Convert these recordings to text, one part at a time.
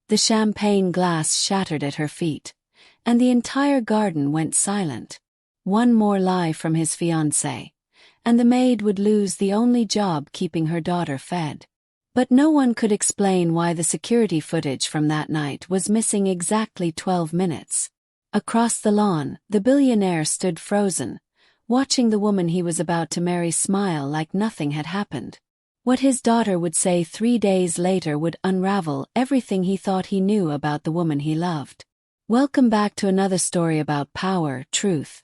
The champagne glass shattered at her feet, and the entire garden went silent. One more lie from his fiancée, and the maid would lose the only job keeping her daughter fed. But no one could explain why the security footage from that night was missing exactly 12 minutes. Across the lawn, the billionaire stood frozen, watching the woman he was about to marry smile like nothing had happened. What his daughter would say 3 days later would unravel everything he thought he knew about the woman he loved. Welcome back to another story about power, truth,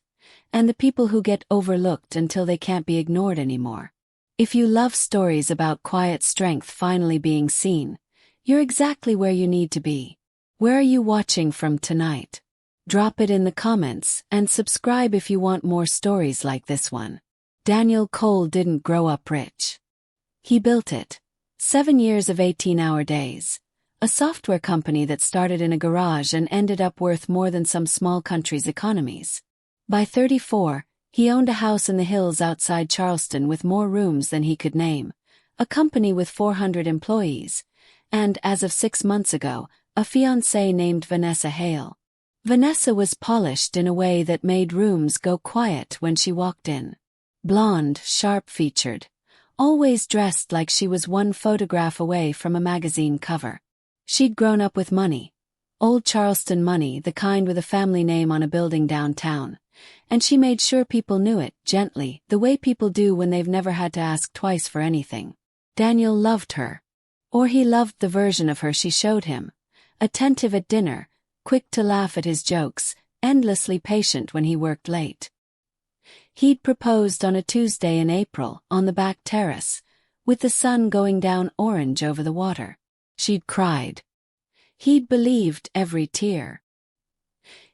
and the people who get overlooked until they can't be ignored anymore. If you love stories about quiet strength finally being seen, you're exactly where you need to be. Where are you watching from tonight? Drop it in the comments and subscribe if you want more stories like this one. Daniel Cole didn't grow up rich. He built it. 7 years of 18-hour days. A software company that started in a garage and ended up worth more than some small country's economies. By 34, he owned a house in the hills outside Charleston with more rooms than he could name, a company with 400 employees, and, as of 6 months ago, a fiancée named Vanessa Hale. Vanessa was polished in a way that made rooms go quiet when she walked in. Blonde, sharp-featured, always dressed like she was one photograph away from a magazine cover. She'd grown up with money. Old Charleston money, the kind with a family name on a building downtown. And she made sure people knew it, gently, the way people do when they've never had to ask twice for anything. Daniel loved her. Or he loved the version of her she showed him. Attentive at dinner, quick to laugh at his jokes, endlessly patient when he worked late. He'd proposed on a Tuesday in April, on the back terrace, with the sun going down orange over the water. She'd cried. He'd believed every tear.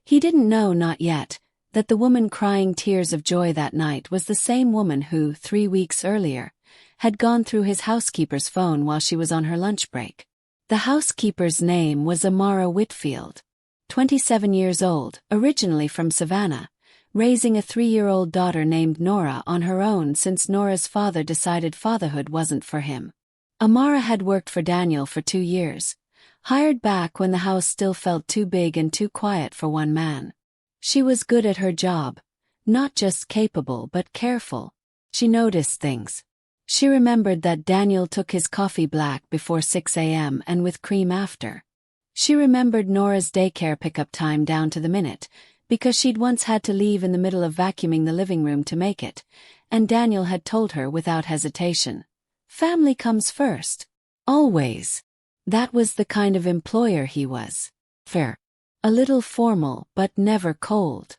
He didn't know, not yet, that the woman crying tears of joy that night was the same woman who, 3 weeks earlier, had gone through his housekeeper's phone while she was on her lunch break. The housekeeper's name was Amara Whitfield, 27 years old, originally from Savannah, raising a 3-year-old daughter named Nora on her own since Nora's father decided fatherhood wasn't for him. Amara had worked for Daniel for 2 years, hired back when the house still felt too big and too quiet for one man. She was good at her job, not just capable but careful. She noticed things. She remembered that Daniel took his coffee black before 6 a.m. and with cream after. She remembered Nora's daycare pickup time down to the minute, because she'd once had to leave in the middle of vacuuming the living room to make it, and Daniel had told her without hesitation, "Family comes first. Always." That was the kind of employer he was. Fair. A little formal, but never cold.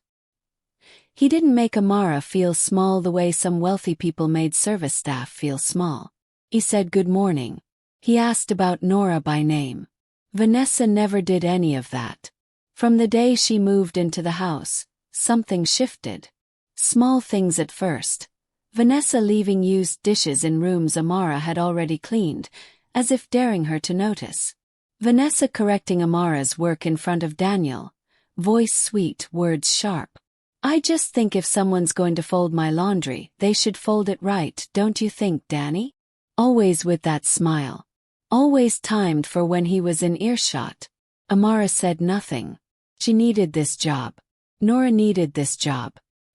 He didn't make Amara feel small the way some wealthy people made service staff feel small. He said good morning. He asked about Nora by name. Vanessa never did any of that. From the day she moved into the house, something shifted. Small things at first. Vanessa leaving used dishes in rooms Amara had already cleaned, as if daring her to notice. Vanessa correcting Amara's work in front of Daniel. Voice sweet, words sharp. "I just think if someone's going to fold my laundry, they should fold it right, don't you think, Danny?" Always with that smile. Always timed for when he was in earshot. Amara said nothing. She needed this job. Nora needed this job.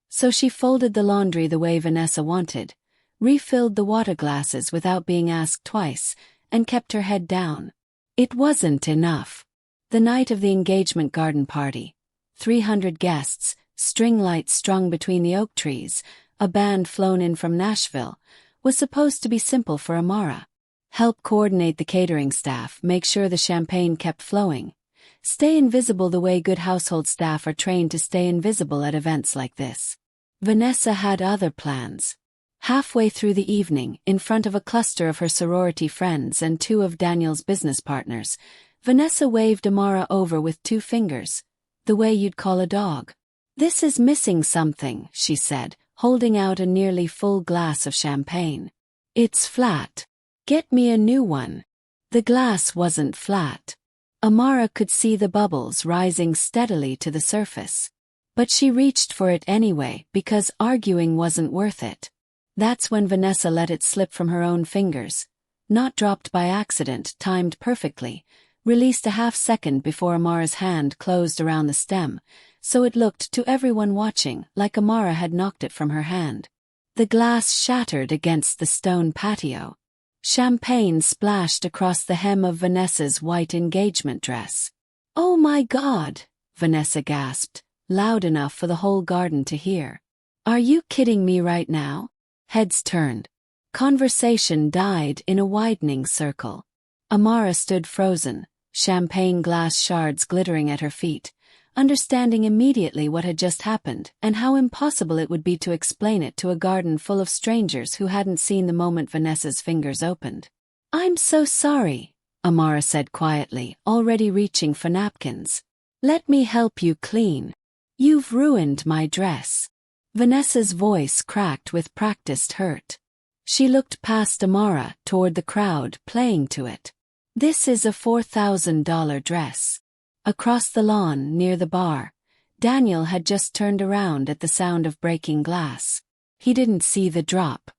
So she folded the laundry the way Vanessa wanted, refilled the water glasses without being asked twice, and kept her head down. It wasn't enough. The night of the engagement garden party. 300 guests, string lights strung between the oak trees, a band flown in from Nashville, was supposed to be simple for Amara. Help coordinate the catering staff, make sure the champagne kept flowing. Stay invisible the way good household staff are trained to stay invisible at events like this. Vanessa had other plans. Halfway through the evening, in front of a cluster of her sorority friends and 2 of Daniel's business partners, Vanessa waved Amara over with 2 fingers, the way you'd call a dog. "This is missing something," she said, holding out a nearly full glass of champagne. "It's flat. Get me a new one." The glass wasn't flat. Amara could see the bubbles rising steadily to the surface. But she reached for it anyway because arguing wasn't worth it. That's when Vanessa let it slip from her own fingers. Not dropped by accident, timed perfectly, released a half-second before Amara's hand closed around the stem, so it looked to everyone watching like Amara had knocked it from her hand. The glass shattered against the stone patio. Champagne splashed across the hem of Vanessa's white engagement dress. "Oh my God!" Vanessa gasped, loud enough for the whole garden to hear. "Are you kidding me right now?" Heads turned. Conversation died in a widening circle. Amara stood frozen, champagne glass shards glittering at her feet, understanding immediately what had just happened and how impossible it would be to explain it to a garden full of strangers who hadn't seen the moment Vanessa's fingers opened. "I'm so sorry," Amara said quietly, already reaching for napkins. "Let me help you clean. You've ruined my dress." Vanessa's voice cracked with practiced hurt. She looked past Amara toward the crowd playing to it. "This is a $4,000 dress." Across the lawn near the bar, Daniel had just turned around at the sound of breaking glass. He didn't see the drop.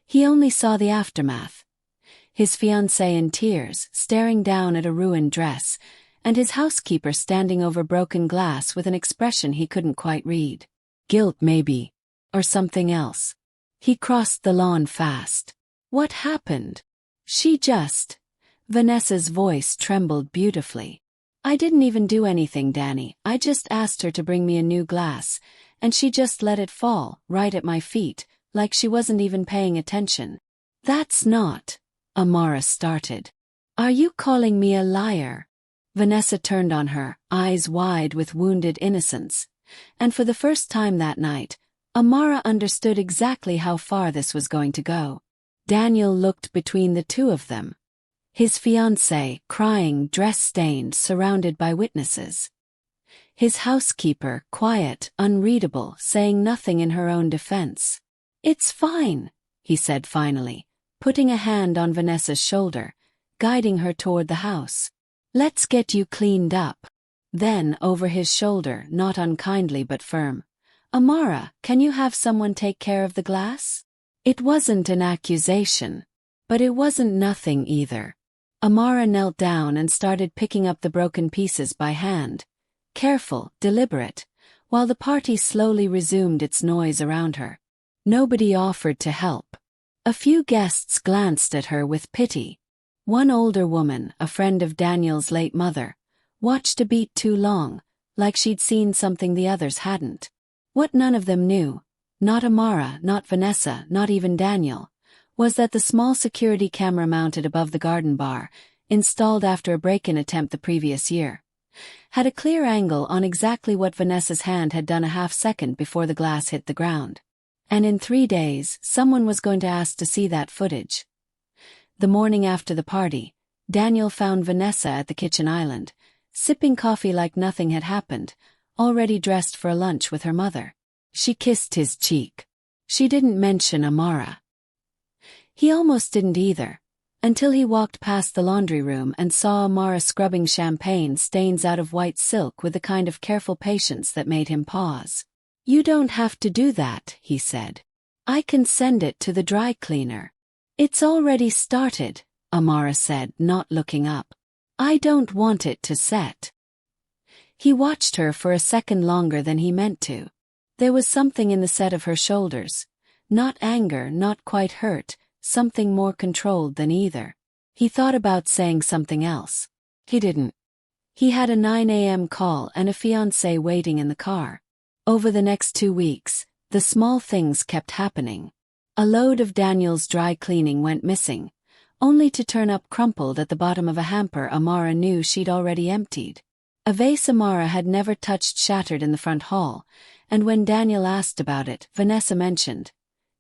He only saw the aftermath. His fiancée in tears, staring down at a ruined dress, and his housekeeper standing over broken glass with an expression he couldn't quite read. Guilt maybe. Or something else. He crossed the lawn fast. "What happened?" Vanessa's voice trembled beautifully. "I didn't even do anything, Danny. I just asked her to bring me a new glass, and she just let it fall, right at my feet, like she wasn't even paying attention." "That's not," Amara started. "Are you calling me a liar?" Vanessa turned on her, eyes wide with wounded innocence, and for the first time that night, Amara understood exactly how far this was going to go. Daniel looked between the two of them. His fiancée, crying, dress-stained, surrounded by witnesses. His housekeeper, quiet, unreadable, saying nothing in her own defense. "It's fine," he said finally, putting a hand on Vanessa's shoulder, guiding her toward the house. "Let's get you cleaned up." Then, over his shoulder, not unkindly but firm, "Amara, can you have someone take care of the glass?" It wasn't an accusation. But it wasn't nothing either. Amara knelt down and started picking up the broken pieces by hand, careful, deliberate, while the party slowly resumed its noise around her. Nobody offered to help. A few guests glanced at her with pity. One older woman, a friend of Daniel's late mother, watched a beat too long, like she'd seen something the others hadn't. What none of them knew, not Amara, not Vanessa, not even Daniel, was that the small security camera mounted above the garden bar, installed after a break-in attempt the previous year, had a clear angle on exactly what Vanessa's hand had done a half-second before the glass hit the ground. And in 3 days, someone was going to ask to see that footage. The morning after the party, Daniel found Vanessa at the kitchen island, sipping coffee like nothing had happened, already dressed for a lunch with her mother. She kissed his cheek. She didn't mention Amara. He almost didn't either, until he walked past the laundry room and saw Amara scrubbing champagne stains out of white silk with the kind of careful patience that made him pause. "You don't have to do that," he said. "I can send it to the dry cleaner." "It's already started," Amara said, not looking up. "I don't want it to set." He watched her for a second longer than he meant to. There was something in the set of her shoulders. Not anger, not quite hurt, something more controlled than either. He thought about saying something else. He didn't. He had a 9 a.m. call and a fiancée waiting in the car. Over the next 2 weeks, the small things kept happening. A load of Daniel's dry cleaning went missing, only to turn up crumpled at the bottom of a hamper Amara knew she'd already emptied. A vase Amara had never touched shattered in the front hall, and when Daniel asked about it, Vanessa mentioned,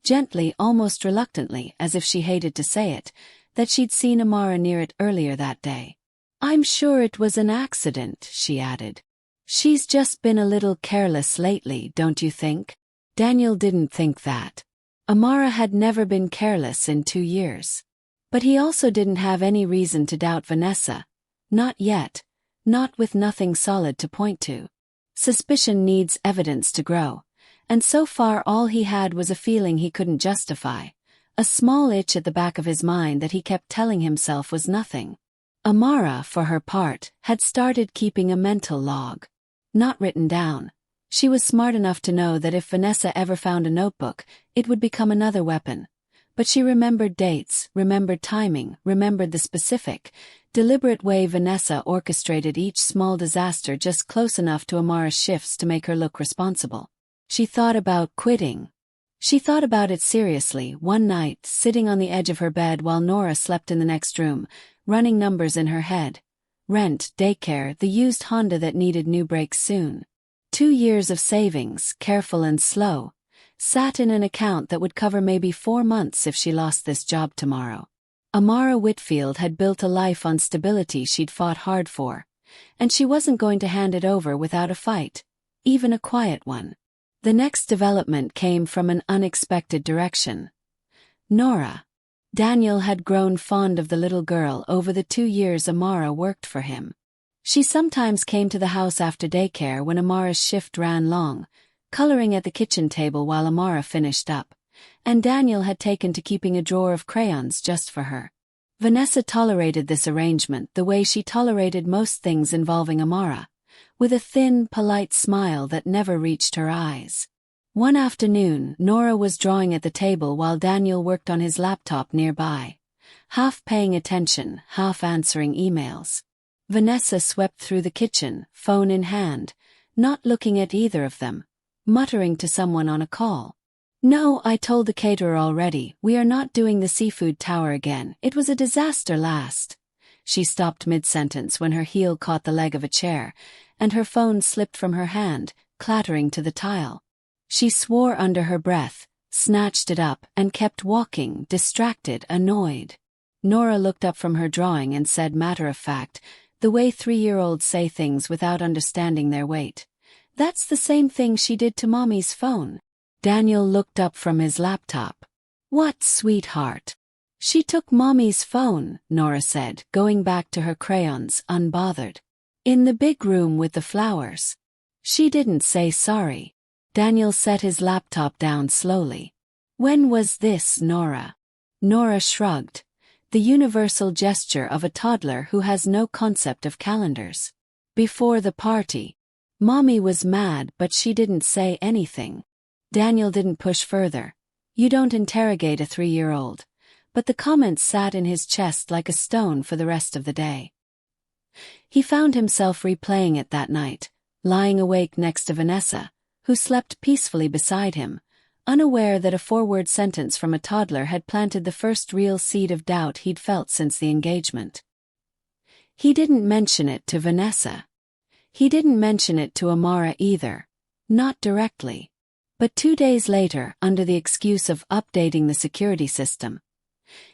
gently, almost reluctantly, as if she hated to say it, that she'd seen Amara near it earlier that day. "I'm sure it was an accident," she added. "She's just been a little careless lately, don't you think?" Daniel didn't think that. Amara had never been careless in 2 years. But he also didn't have any reason to doubt Vanessa. Not yet. Not with nothing solid to point to. Suspicion needs evidence to grow, and so far all he had was a feeling he couldn't justify, a small itch at the back of his mind that he kept telling himself was nothing. Amara, for her part, had started keeping a mental log. Not written down. She was smart enough to know that if Vanessa ever found a notebook, it would become another weapon. But she remembered dates, remembered timing, remembered the specific, deliberate way Vanessa orchestrated each small disaster just close enough to Amara's shifts to make her look responsible. She thought about quitting. She thought about it seriously one night, sitting on the edge of her bed while Nora slept in the next room, running numbers in her head. Rent, daycare, the used Honda that needed new brakes soon. 2 years of savings, careful and slow, sat in an account that would cover maybe 4 months if she lost this job tomorrow. Amara Whitfield had built a life on stability she'd fought hard for, and she wasn't going to hand it over without a fight, even a quiet one. The next development came from an unexpected direction. Nora. Daniel had grown fond of the little girl over the 2 years Amara worked for him. She sometimes came to the house after daycare when Amara's shift ran long, coloring at the kitchen table while Amara finished up, and Daniel had taken to keeping a drawer of crayons just for her. Vanessa tolerated this arrangement the way she tolerated most things involving Amara, with a thin, polite smile that never reached her eyes. One afternoon, Nora was drawing at the table while Daniel worked on his laptop nearby, half paying attention, half answering emails. Vanessa swept through the kitchen, phone in hand, not looking at either of them, muttering to someone on a call. "No, I told the caterer already, we are not doing the seafood tower again, it was a disaster last." She stopped mid-sentence when her heel caught the leg of a chair, and her phone slipped from her hand, clattering to the tile. She swore under her breath, snatched it up, and kept walking, distracted, annoyed. Nora looked up from her drawing and said matter-of-fact, the way 3-year-olds say things without understanding their weight. "That's the same thing she did to Mommy's phone." Daniel looked up from his laptop. "What, sweetheart?" "She took Mommy's phone," Nora said, going back to her crayons, unbothered. "In the big room with the flowers. She didn't say sorry." Daniel set his laptop down slowly. "When was this, Nora?" Nora shrugged. The universal gesture of a toddler who has no concept of calendars. "Before the party. Mommy was mad but she didn't say anything." Daniel didn't push further. You don't interrogate a 3-year-old. But the comments sat in his chest like a stone for the rest of the day. He found himself replaying it that night, lying awake next to Vanessa, who slept peacefully beside him, unaware that a forward sentence from a toddler had planted the first real seed of doubt he'd felt since the engagement. He didn't mention it to Vanessa. He didn't mention it to Amara either. Not directly. But 2 days later, under the excuse of updating the security system,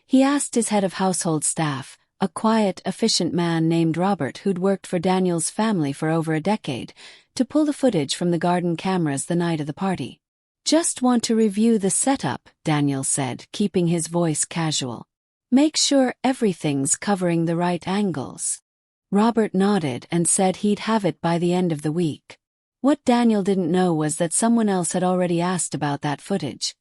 he asked his head of household staff, a quiet, efficient man named Robert who'd worked for Daniel's family for over a decade, to pull the footage from the garden cameras the night of the party. "Just want to review the setup," Daniel said, keeping his voice casual. "Make sure everything's covering the right angles." Robert nodded and said he'd have it by the end of the week. What Daniel didn't know was that someone else had already asked about that footage.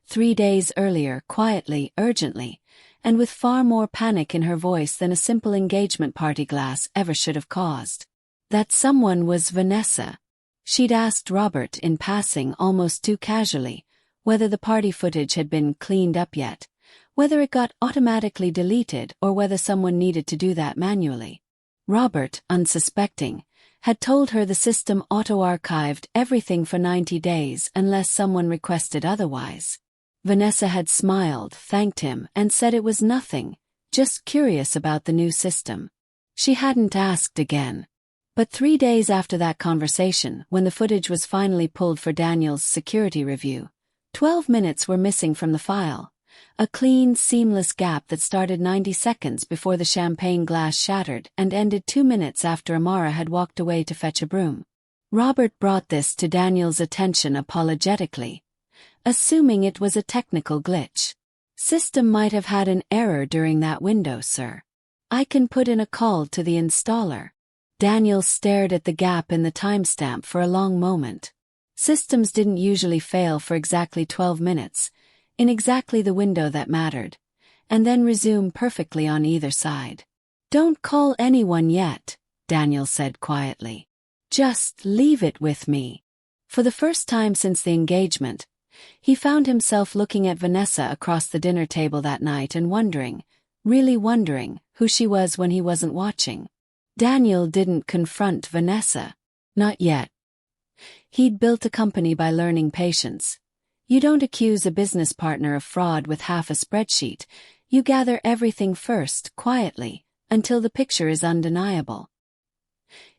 3 days earlier, quietly, urgently, and with far more panic in her voice than a simple engagement party glass ever should have caused. That someone was Vanessa. She'd asked Robert in passing almost too casually whether the party footage had been cleaned up yet, whether it got automatically deleted or whether someone needed to do that manually. Robert, unsuspecting, had told her the system auto-archived everything for 90 days unless someone requested otherwise. Vanessa had smiled, thanked him, and said it was nothing, just curious about the new system. She hadn't asked again. But 3 days after that conversation, when the footage was finally pulled for Daniel's security review, 12 minutes were missing from the file. A clean, seamless gap that started 90 seconds before the champagne glass shattered and ended 2 minutes after Amara had walked away to fetch a broom. Robert brought this to Daniel's attention apologetically, assuming it was a technical glitch. "System might have had an error during that window, sir. I can put in a call to the installer." Daniel stared at the gap in the timestamp for a long moment. Systems didn't usually fail for exactly 12 minutes, in exactly the window that mattered, and then resume perfectly on either side. Don't call anyone yet, Daniel said quietly. Just leave it with me. For the first time since the engagement, he found himself looking at Vanessa across the dinner table that night and wondering, really wondering, who she was when he wasn't watching. Daniel didn't confront Vanessa. Not yet. He'd built a company by learning patience. You don't accuse a business partner of fraud with half a spreadsheet. You gather everything first, quietly, until the picture is undeniable.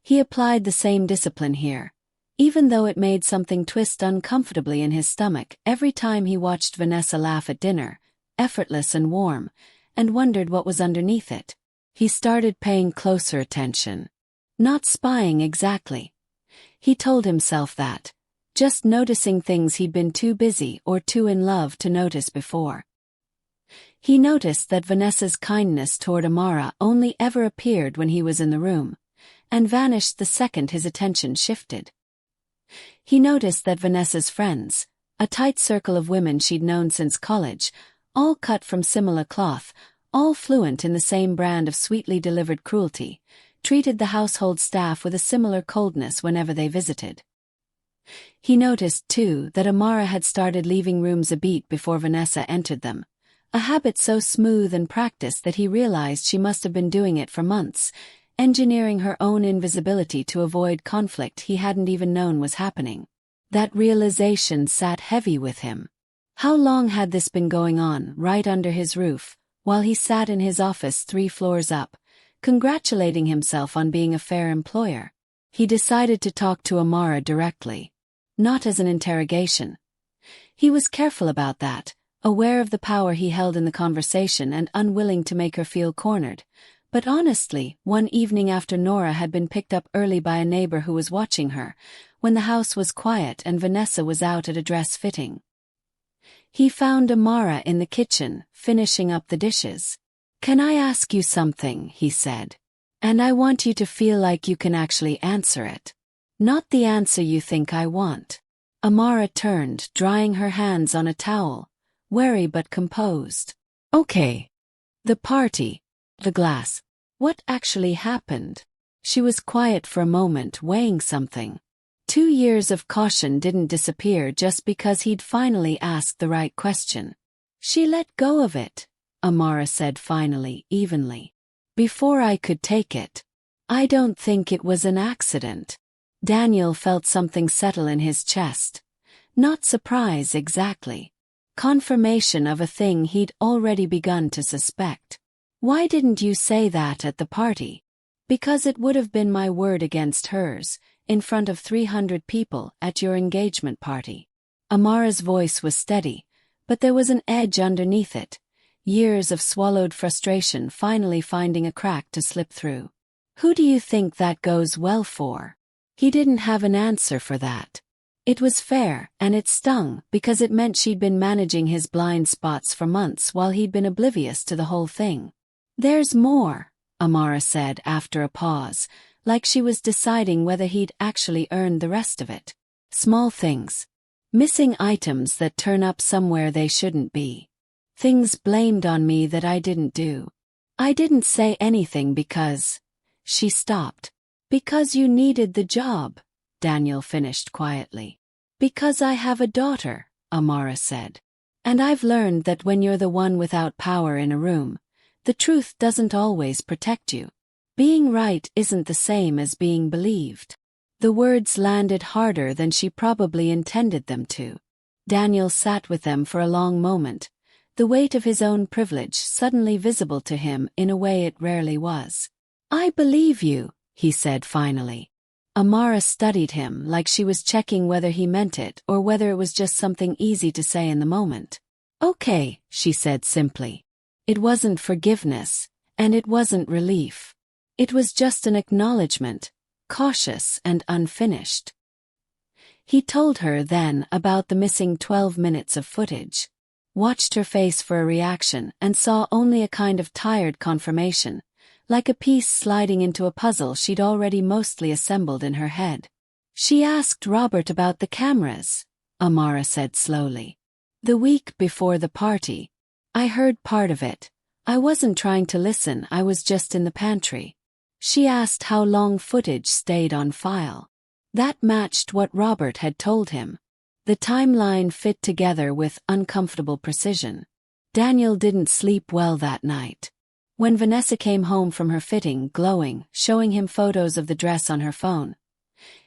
He applied the same discipline here, even though it made something twist uncomfortably in his stomach every time he watched Vanessa laugh at dinner, effortless and warm, and wondered what was underneath it. He started paying closer attention. Not spying exactly. He told himself that, just noticing things he'd been too busy or too in love to notice before. He noticed that Vanessa's kindness toward Amara only ever appeared when he was in the room, and vanished the second his attention shifted. He noticed that Vanessa's friends, a tight circle of women she'd known since college, all cut from similar cloth, all fluent in the same brand of sweetly delivered cruelty, treated the household staff with a similar coldness whenever they visited. He noticed, too, that Amara had started leaving rooms a beat before Vanessa entered them, a habit so smooth and practiced that he realized she must have been doing it for months, engineering her own invisibility to avoid conflict he hadn't even known was happening. That realization sat heavy with him. How long had this been going on, right under his roof, while he sat in his office 3 floors up, congratulating himself on being a fair employer? He decided to talk to Amara directly. Not as an interrogation. He was careful about that, aware of the power he held in the conversation and unwilling to make her feel cornered. But honestly, one evening after Nora had been picked up early by a neighbor who was watching her, when the house was quiet and Vanessa was out at a dress fitting, he found Amara in the kitchen, finishing up the dishes. "Can I ask you something?" he said. "And I want you to feel like you can actually answer it. Not the answer you think I want." Amara turned, drying her hands on a towel, wary but composed. "Okay. The party. The glass. What actually happened?" She was quiet for a moment, weighing something. 2 years of caution didn't disappear just because he'd finally asked the right question. "She let go of it," Amara said finally, evenly. "Before I could take it. I don't think it was an accident." Daniel felt something settle in his chest. Not surprise exactly. Confirmation of a thing he'd already begun to suspect. "Why didn't you say that at the party?" "Because it would have been my word against hers, in front of 300 people at your engagement party." Amara's voice was steady, but there was an edge underneath it, years of swallowed frustration finally finding a crack to slip through. "Who do you think that goes well for?" He didn't have an answer for that. It was fair, and it stung, because it meant she'd been managing his blind spots for months while he'd been oblivious to the whole thing. "There's more," Amara said after a pause, like she was deciding whether he'd actually earned the rest of it. "Small things. Missing items that turn up somewhere they shouldn't be. Things blamed on me that I didn't do. I didn't say anything because..." She stopped. "Because you needed the job," Daniel finished quietly. "Because I have a daughter," Amara said. "And I've learned that when you're the one without power in a room, the truth doesn't always protect you. Being right isn't the same as being believed." The words landed harder than she probably intended them to. Daniel sat with them for a long moment, the weight of his own privilege suddenly visible to him in a way it rarely was. "I believe you," he said finally. Amara studied him like she was checking whether he meant it or whether it was just something easy to say in the moment. "Okay," she said simply. It wasn't forgiveness, and it wasn't relief. It was just an acknowledgement, cautious and unfinished. He told her then about the missing 12 minutes of footage. Watched her face for a reaction and saw only a kind of tired confirmation, like a piece sliding into a puzzle she'd already mostly assembled in her head. "She asked Robert about the cameras," Amara said slowly. "The week before the party. I heard part of it, I wasn't trying to listen, I was just in the pantry. She asked how long footage stayed on file. That matched what Robert had told him. The timeline fit together with uncomfortable precision. Daniel didn't sleep well that night. When Vanessa came home from her fitting, glowing, showing him photos of the dress on her phone,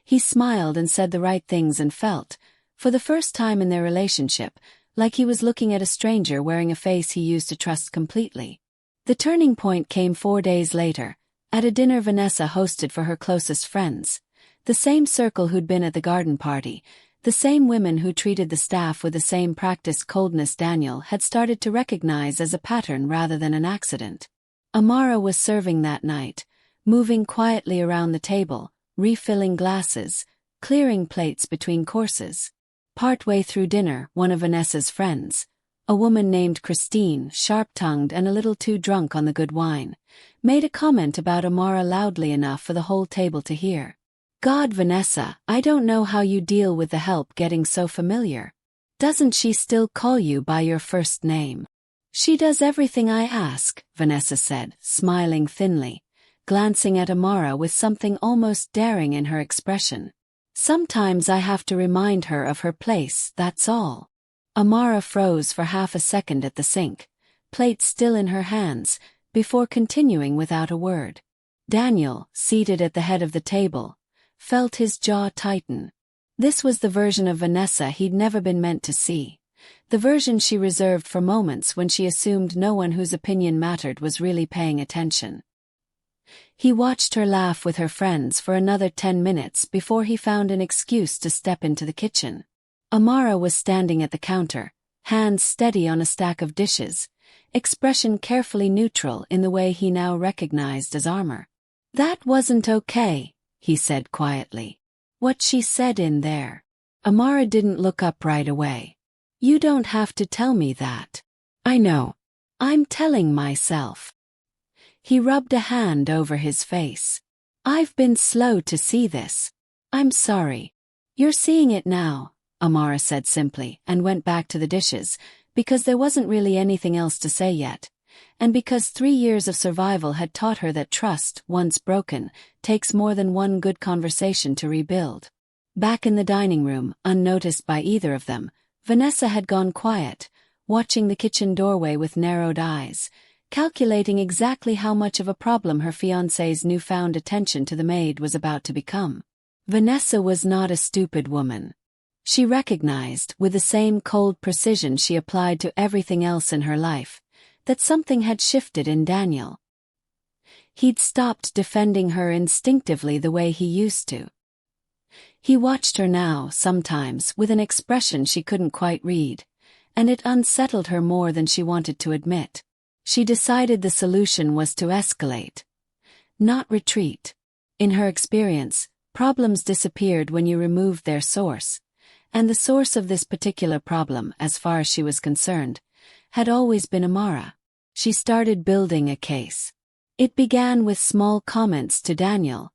he smiled and said the right things and felt, for the first time in their relationship, like he was looking at a stranger wearing a face he used to trust completely. The turning point came 4 days later, at a dinner Vanessa hosted for her closest friends. The same circle who'd been at the garden party, the same women who treated the staff with the same practiced coldness Daniel had started to recognize as a pattern rather than an accident. Amara was serving that night, moving quietly around the table, refilling glasses, clearing plates between courses. Partway through dinner, one of Vanessa's friends, a woman named Christine, sharp-tongued and a little too drunk on the good wine, made a comment about Amara loudly enough for the whole table to hear. God, Vanessa, I don't know how you deal with the help getting so familiar. Doesn't she still call you by your first name? She does everything I ask, Vanessa said, smiling thinly, glancing at Amara with something almost daring in her expression. Sometimes I have to remind her of her place, that's all. Amara froze for half a second at the sink, plate still in her hands, before continuing without a word. Daniel, seated at the head of the table, felt his jaw tighten. This was the version of Vanessa he'd never been meant to see. The version she reserved for moments when she assumed no one whose opinion mattered was really paying attention. He watched her laugh with her friends for another 10 minutes before he found an excuse to step into the kitchen. Amara was standing at the counter, hands steady on a stack of dishes, expression carefully neutral in the way he now recognized as armor. That wasn't okay, he said quietly. What she said in there. Amara didn't look up right away. You don't have to tell me that. I know. I'm telling myself. He rubbed a hand over his face. I've been slow to see this. I'm sorry. You're seeing it now, Amara said simply and went back to the dishes, because there wasn't really anything else to say yet, and because 3 years of survival had taught her that trust, once broken, takes more than one good conversation to rebuild. Back in the dining room, unnoticed by either of them, Vanessa had gone quiet, watching the kitchen doorway with narrowed eyes, calculating exactly how much of a problem her fiancé's newfound attention to the maid was about to become. Vanessa was not a stupid woman. She recognized, with the same cold precision she applied to everything else in her life, that something had shifted in Daniel. He'd stopped defending her instinctively the way he used to. He watched her now, sometimes, with an expression she couldn't quite read, and it unsettled her more than she wanted to admit. She decided the solution was to escalate, not retreat. In her experience, problems disappeared when you removed their source, and the source of this particular problem, as far as she was concerned, had always been Amara. She started building a case. It began with small comments to Daniel,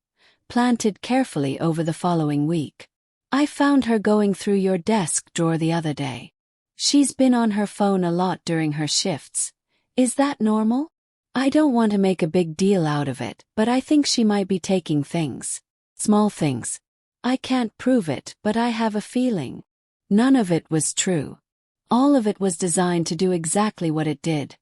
planted carefully over the following week. I found her going through your desk drawer the other day. She's been on her phone a lot during her shifts. Is that normal? I don't want to make a big deal out of it, but I think she might be taking things. Small things. I can't prove it, but I have a feeling. None of it was true. All of it was designed to do exactly what it did.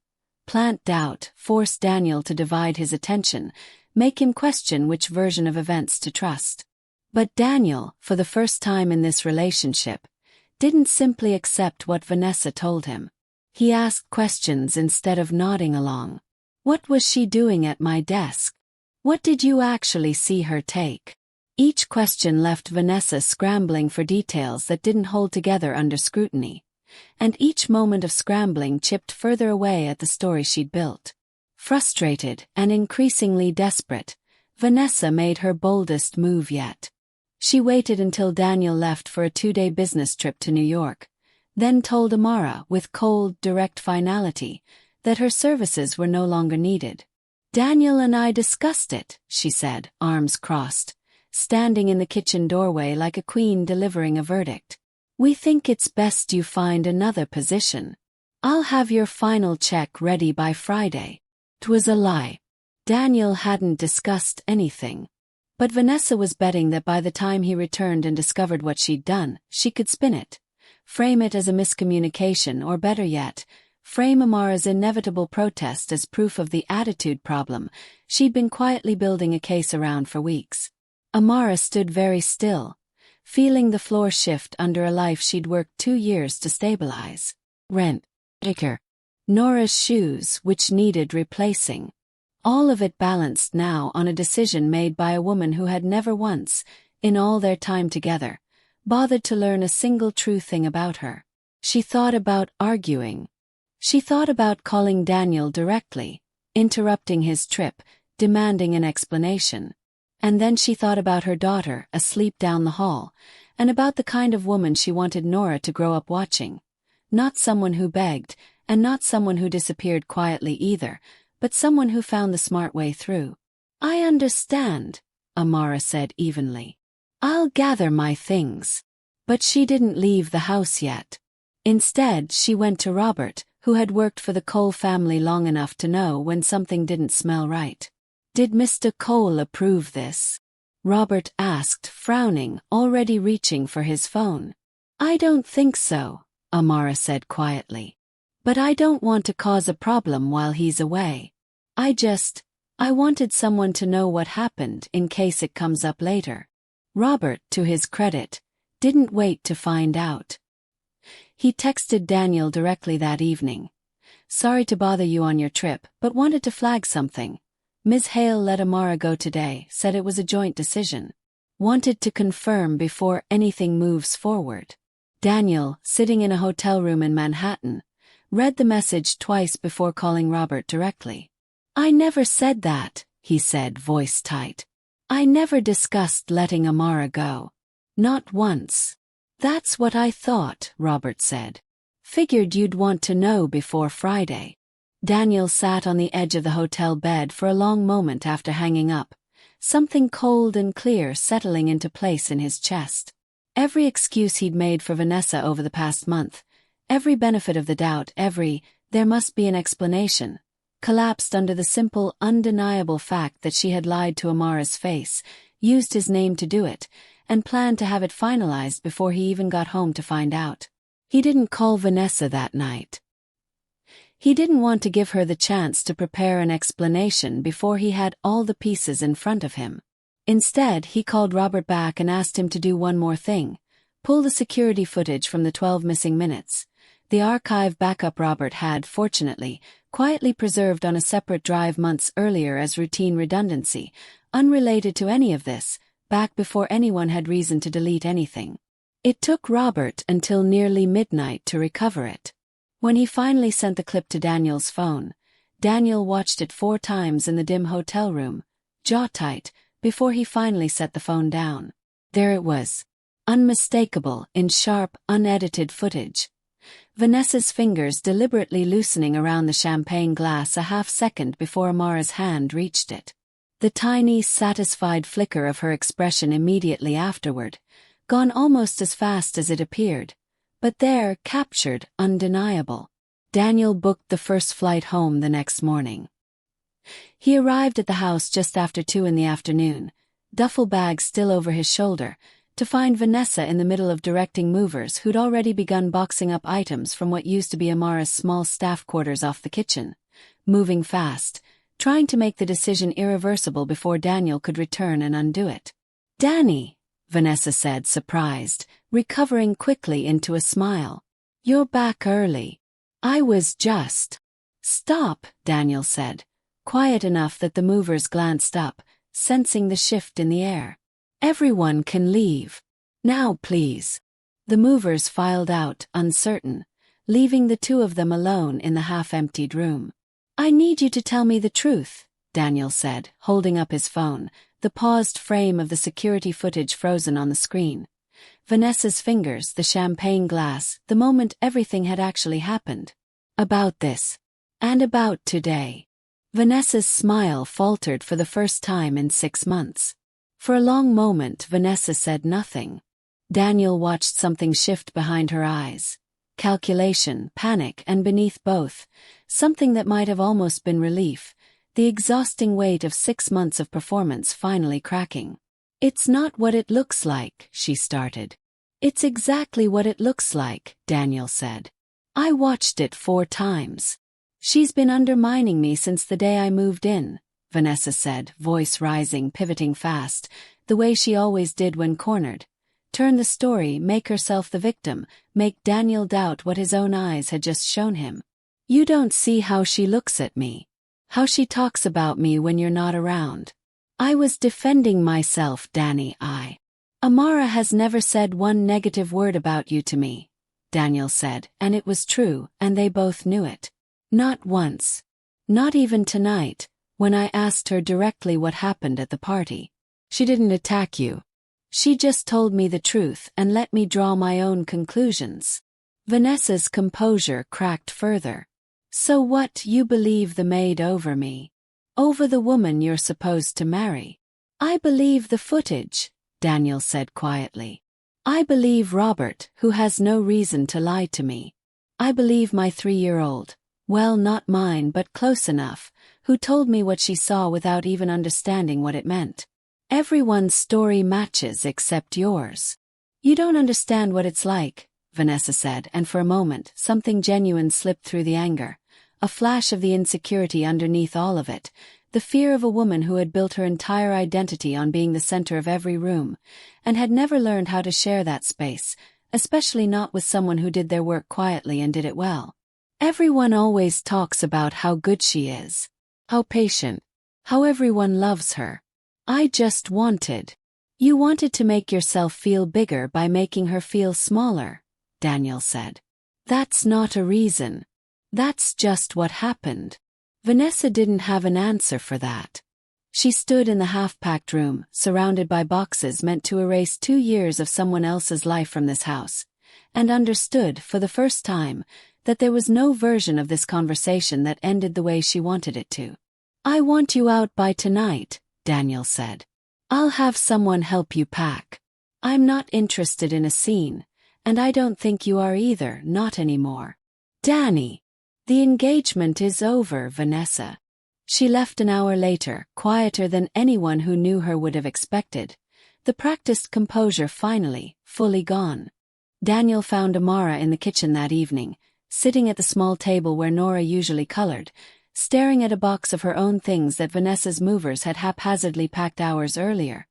Plant doubt, force Daniel to divide his attention, make him question which version of events to trust. But Daniel, for the first time in this relationship, didn't simply accept what Vanessa told him. He asked questions instead of nodding along. What was she doing at my desk? What did you actually see her take? Each question left Vanessa scrambling for details that didn't hold together under scrutiny, and each moment of scrambling chipped further away at the story she'd built. Frustrated and increasingly desperate, Vanessa made her boldest move yet. She waited until Daniel left for a 2-day business trip to New York, then told Amara with cold, direct finality that her services were no longer needed. Daniel and I discussed it, she said, arms crossed, standing in the kitchen doorway like a queen delivering a verdict. We think it's best you find another position. I'll have your final check ready by Friday. 'Twas a lie. Daniel hadn't discussed anything. But Vanessa was betting that by the time he returned and discovered what she'd done, she could spin it. Frame it as a miscommunication, or better yet, frame Amara's inevitable protest as proof of the attitude problem she'd been quietly building a case around for weeks. Amara stood very still, feeling the floor shift under a life she'd worked 2 years to stabilize. Rent. Dicker. Nora's shoes, which needed replacing. All of it balanced now on a decision made by a woman who had never once, in all their time together, bothered to learn a single true thing about her. She thought about arguing. She thought about calling Daniel directly, interrupting his trip, demanding an explanation. And then she thought about her daughter, asleep down the hall, and about the kind of woman she wanted Nora to grow up watching. Not someone who begged, and not someone who disappeared quietly either, but someone who found the smart way through. I understand, Amara said evenly. I'll gather my things. But she didn't leave the house yet. Instead, she went to Robert, who had worked for the Cole family long enough to know when something didn't smell right. Did Mr. Cole approve this? Robert asked, frowning, already reaching for his phone. I don't think so, Amara said quietly. But I don't want to cause a problem while he's away. I wanted someone to know what happened in case it comes up later. Robert, to his credit, didn't wait to find out. He texted Daniel directly that evening. Sorry to bother you on your trip, but wanted to flag something. Ms. Hale let Amara go today, said it was a joint decision. Wanted to confirm before anything moves forward. Daniel, sitting in a hotel room in Manhattan, read the message twice before calling Robert directly. I never said that, he said, voice tight. I never discussed letting Amara go. Not once. That's what I thought, Robert said. Figured you'd want to know before Friday. Daniel sat on the edge of the hotel bed for a long moment after hanging up, something cold and clear settling into place in his chest. Every excuse he'd made for Vanessa over the past month, every benefit of the doubt, every there must be an explanation, collapsed under the simple, undeniable fact that she had lied to Amara's face, used his name to do it, and planned to have it finalized before he even got home to find out. He didn't call Vanessa that night. He didn't want to give her the chance to prepare an explanation before he had all the pieces in front of him. Instead, he called Robert back and asked him to do one more thing: pull the security footage from the 12 missing minutes. The archive backup Robert had, fortunately, quietly preserved on a separate drive months earlier as routine redundancy, unrelated to any of this, back before anyone had reason to delete anything. It took Robert until nearly midnight to recover it. When he finally sent the clip to Daniel's phone, Daniel watched it 4 times in the dim hotel room, jaw tight, before he finally set the phone down. There it was, unmistakable in sharp, unedited footage. Vanessa's fingers deliberately loosening around the champagne glass a half-second before Amara's hand reached it. The tiny, satisfied flicker of her expression immediately afterward, gone almost as fast as it appeared, but there, captured, undeniable. Daniel booked the first flight home the next morning. He arrived at the house just after 2 in the afternoon, duffel bag still over his shoulder, to find Vanessa in the middle of directing movers who'd already begun boxing up items from what used to be Amara's small staff quarters off the kitchen, moving fast, trying to make the decision irreversible before Daniel could return and undo it. Danny, Vanessa said, surprised, recovering quickly into a smile. You're back early. I was just. Stop, Daniel said, quiet enough that the movers glanced up, sensing the shift in the air. Everyone can leave. Now, please. The movers filed out, uncertain, leaving the 2 of them alone in the half-emptied room. I need you to tell me the truth, Daniel said, holding up his phone, the paused frame of the security footage frozen on the screen. Vanessa's fingers, the champagne glass, the moment everything had actually happened. About this. And about today. Vanessa's smile faltered for the first time in 6 months. For a long moment Vanessa said nothing. Daniel watched something shift behind her eyes. calculation, panic, and beneath both, something that might have almost been relief, the exhausting weight of 6 months of performance finally cracking. "It's not what it looks like," she started. "It's exactly what it looks like," Daniel said. "I watched it 4 times. She's been undermining me since the day I moved in," Vanessa said, voice rising, pivoting fast, the way she always did when cornered. Turn the story, make herself the victim, make Daniel doubt what his own eyes had just shown him. "You don't see how she looks at me. How she talks about me when you're not around. I was defending myself, Danny. Amara has never said one negative word about you to me," Daniel said, and it was true, and they both knew it. "Not once. Not even tonight, when I asked her directly what happened at the party. She didn't attack you. She just told me the truth and let me draw my own conclusions." Vanessa's composure cracked further. "So what, you believe the maid over me? Over the woman you're supposed to marry?" "I believe the footage," Daniel said quietly. "I believe Robert, who has no reason to lie to me. I believe my 3-year-old, well, not mine but close enough, who told me what she saw without even understanding what it meant. Everyone's story matches except yours." "You don't understand what it's like," Vanessa said, and for a moment, something genuine slipped through the anger. A flash of the insecurity underneath all of it, the fear of a woman who had built her entire identity on being the center of every room, and had never learned how to share that space, especially not with someone who did their work quietly and did it well. "Everyone always talks about how good she is, how patient, how everyone loves her. I just wanted. You wanted to make yourself feel bigger by making her feel smaller," Daniel said. "That's not a reason. That's just what happened." Vanessa didn't have an answer for that. She stood in the half-packed room, surrounded by boxes meant to erase 2 years of someone else's life from this house, and understood, for the first time, that there was no version of this conversation that ended the way she wanted it to. "I want you out by tonight," Daniel said. "I'll have someone help you pack. I'm not interested in a scene, and I don't think you are either, not anymore." "Danny, the engagement is over, Vanessa." She left an hour later, quieter than anyone who knew her would have expected, the practiced composure finally, fully gone. Daniel found Amara in the kitchen that evening, sitting at the small table where Nora usually colored, staring at a box of her own things that Vanessa's movers had haphazardly packed hours earlier.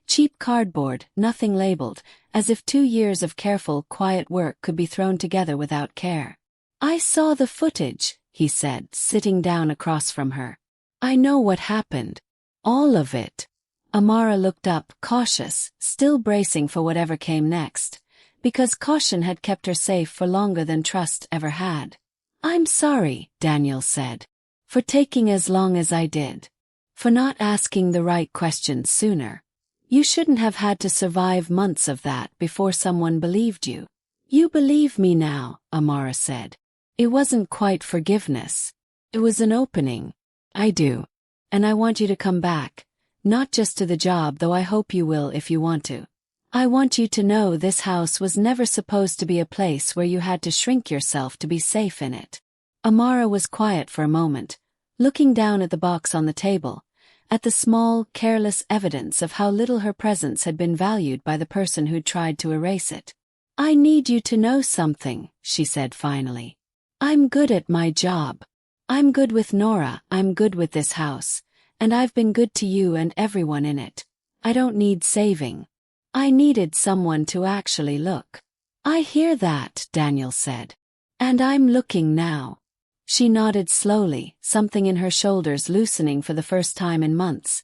Cheap cardboard, nothing labeled, as if 2 years of careful, quiet work could be thrown together without care. "I saw the footage," he said, sitting down across from her. "I know what happened. All of it." Amara looked up, cautious, still bracing for whatever came next, because caution had kept her safe for longer than trust ever had. "I'm sorry," Daniel said, "for taking as long as I did. For not asking the right questions sooner. You shouldn't have had to survive months of that before someone believed you." "You believe me now," Amara said. "It wasn't quite forgiveness. It was an opening. I do. And I want you to come back, not just to the job, though I hope you will if you want to. I want you to know this house was never supposed to be a place where you had to shrink yourself to be safe in it." Amara was quiet for a moment, looking down at the box on the table, at the small, careless evidence of how little her presence had been valued by the person who'd tried to erase it. "I need you to know something," she said finally. "I'm good at my job. I'm good with Nora, I'm good with this house, and I've been good to you and everyone in it. I don't need saving. I needed someone to actually look." "I hear that," Daniel said. "And I'm looking now." She nodded slowly, something in her shoulders loosening for the first time in months.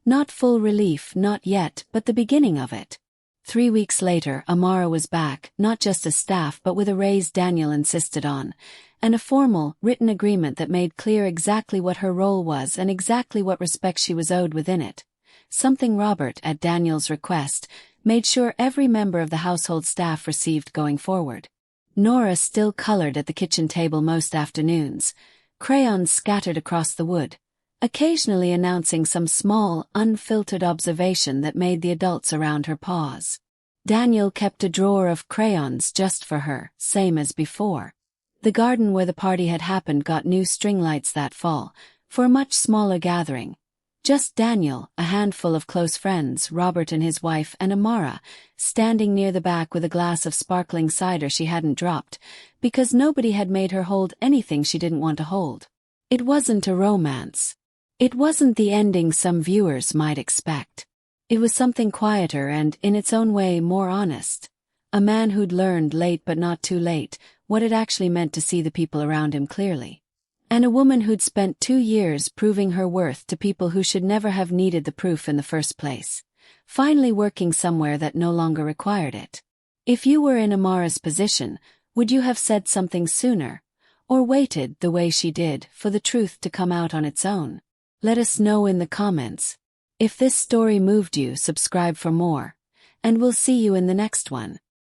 Not full relief, not yet, but the beginning of it. 3 weeks later, Amara was back, not just as staff but with a raise Daniel insisted on, and a formal, written agreement that made clear exactly what her role was and exactly what respect she was owed within it. Something Robert, at Daniel's request, made sure every member of the household staff received going forward. Nora still colored at the kitchen table most afternoons, crayons scattered across the wood, occasionally announcing some small, unfiltered observation that made the adults around her pause. Daniel kept a drawer of crayons just for her, same as before. The garden where the party had happened got new string lights that fall, for a much smaller gathering. Just Daniel, a handful of close friends, Robert and his wife, and Amara, standing near the back with a glass of sparkling cider she hadn't dropped, because nobody had made her hold anything she didn't want to hold. It wasn't a romance. It wasn't the ending some viewers might expect. It was something quieter and, in its own way, more honest. A man who'd learned late but not too late what it actually meant to see the people around him clearly. And a woman who'd spent 2 years proving her worth to people who should never have needed the proof in the first place, finally working somewhere that no longer required it. If you were in Amara's position, would you have said something sooner, or waited the way she did for the truth to come out on its own? Let us know in the comments. If this story moved you, subscribe for more, and we'll see you in the next one.